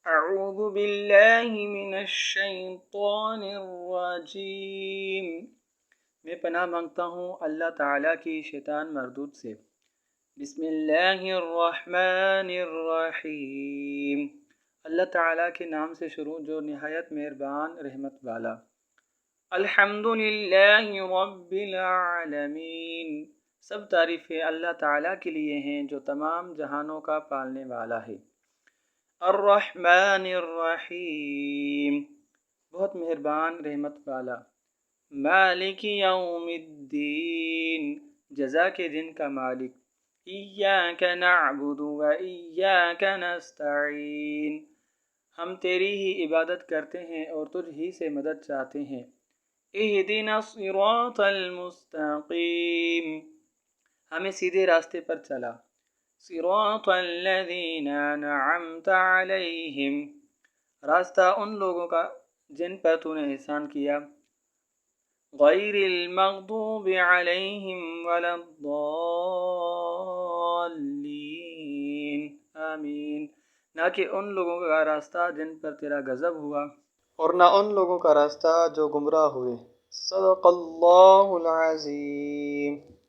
اعوذ باللہ من الشیطان الرجیم۔ میں پناہ مانگتا ہوں اللہ تعالیٰ کی شیطان مردود سے۔ بسم اللہ الرحمن الرحیم۔ اللہ تعالیٰ کے نام سے شروع جو نہایت مہربان رحمت والا۔ الحمد للہ رب العالمین۔ سب تعریفیں اللہ تعالیٰ کے لیے ہیں جو تمام جہانوں کا پالنے والا ہے۔ الرحمن الرحیم، بہت مہربان رحمت والا۔ مالک یوم الدین، جزا کے دن کا مالک۔ ایاک نعبد و ایاک نستعین، ہم تیری ہی عبادت کرتے ہیں اور تجھ ہی سے مدد چاہتے ہیں۔ اہدنا الصراط المستقیم، ہمیں سیدھے راستے پر چلا۔ صراط الذین انعمت علیہم، راستہ ان لوگوں کا جن پر تو نے احسان کیا۔ غیر المغضوب علیہم ولا الضالین، آمین، نہ کہ ان لوگوں کا راستہ جن پر تیرا غضب ہوا اور نہ ان لوگوں کا راستہ جو گمراہ ہوئے۔ صدق اللہ العظیم۔